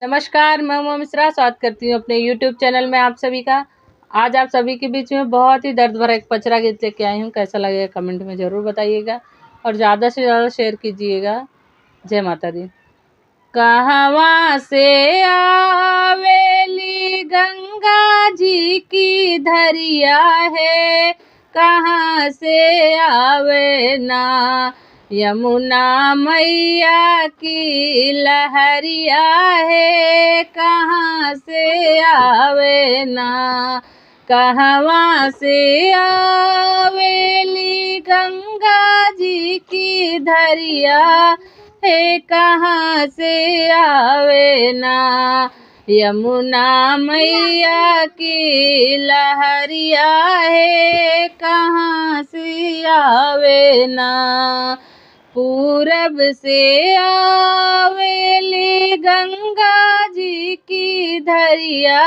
नमस्कार, मैं उमा मिश्रा स्वागत करती हूँ अपने YouTube चैनल में आप सभी का। आज आप सभी के बीच में बहुत ही दर्द भरा एक पचरा गीत लेके आई हूँ। कैसा लगेगा कमेंट में ज़रूर बताइएगा और ज़्यादा से ज़्यादा शेयर कीजिएगा। जय माता दी। कहवा से आवेली गंगा जी की धरिया है, कहाँ से आवे ना यमुना मैया की लहरिया है, कहाँ से आवे ना। कहवा से आवेली गंगा जी की धरिया है, कहाँ से आवे ना यमुना मैया की लहरिया है, कहाँ से आवे ना। पूरब से आवेली गंगा जी की धरिया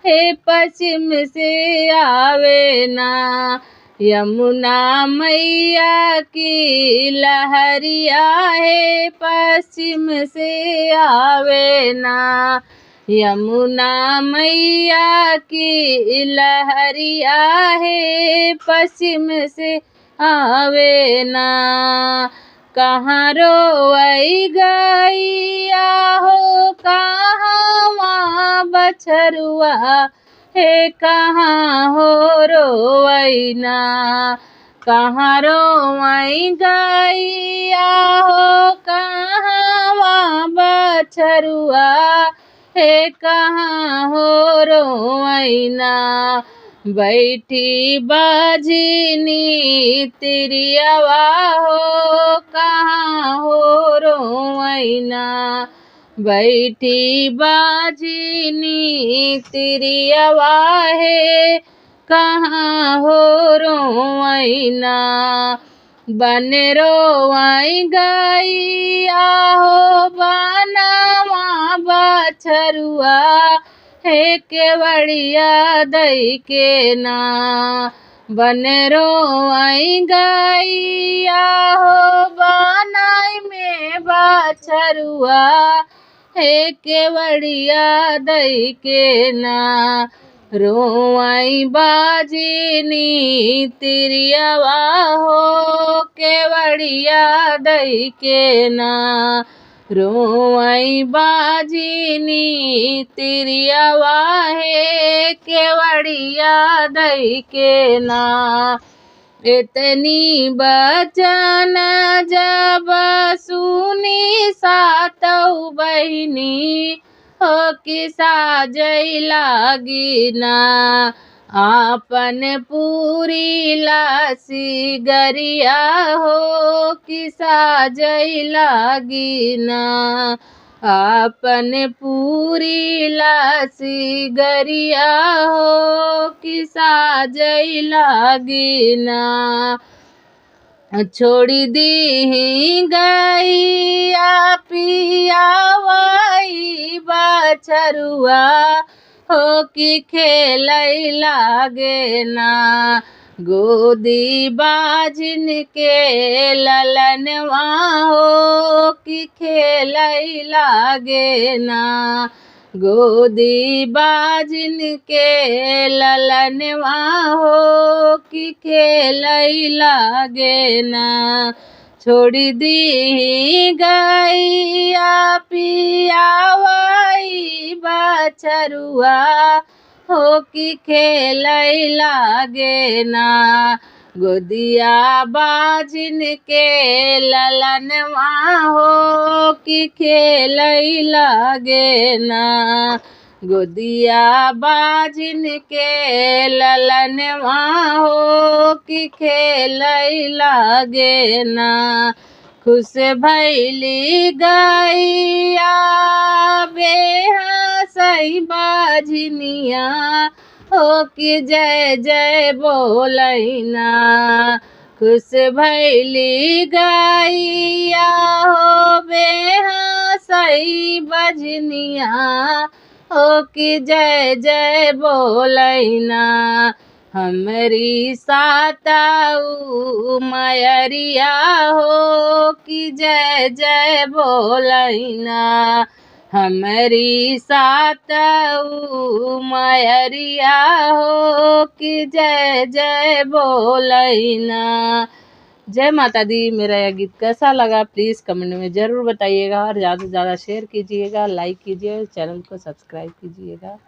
है, पश्चिम से आवे ना यमुना मैया की लहरिया है, पश्चिम से आवे ना यमुना मैया की लहरिया है, पश्चिम से आवे ना। कहाँ रोवई गैया हो, कहाँ वहाँ बछरुआ है, कहाँ हो रोवई ना। कहाँ रोवई गैया हो, कहाँ वहाँ बछरुआ है, कहाँ हो रोवई ना। बैठी बाजिनी तिरियावा हो, कहाँ हो रोवई ना। बैठी बाजिनी तिरियावा है, कहाँ हो रोवई ना। बन रोवई गैया हो, बनवा बछरुआ है, केवड़िया दई के ना। बन रोवई गैया हो, बनाई में बछरुआ है, केवड़िया दई के ना। रोवई बाजिनी तिरियावा हो, केवड़िया दई के ना। रोवई बाजिनी तिरियावा है, केवड़िया दई के ना। इतनी बचन जब सुनी सातौ बहिनी हो, कि साजै लागी ना। आपन पूरी लासी गरिया हो, कि साजै लागी ना। आपन पूरी लासी गरिया हो, कि साजै लागी ना। छोड़ी दी गैया पियावाई बछरुआ हो, कि खेलै लागे ना। गोदी बाजिन के ललनवा हो, कि खेलै लागे ना। गोदी बाजिन के ललनवा हो, कि खेलै लागे ना। छोड़ी दी गैया पियावाई बछरुआ हो, कि खेलै लागे ना। गोदिया बाजिन के ललनवा हो, कि खेलै लागे ना। गोदिया बाजिन के ललनवा हो, कि खेलै लागे ना। खुश भैली गैया बेहसई बाजिनिया हो, कि जय जय बोलै ना। खुश भैली गैया हो, बेहसई बजनिया हो, कि जय जय बोलै ना। हमरी साताऊ मयरिया हो, कि जय जय बोलै ना। हमारी साथ मयरिया हो कि जय जय बोलैना। जय माता दी। मेरा यह गीत कैसा लगा प्लीज़ कमेंट में ज़रूर बताइएगा और ज़्यादा से ज़्यादा शेयर कीजिएगा, लाइक कीजिए, चैनल को सब्सक्राइब कीजिएगा।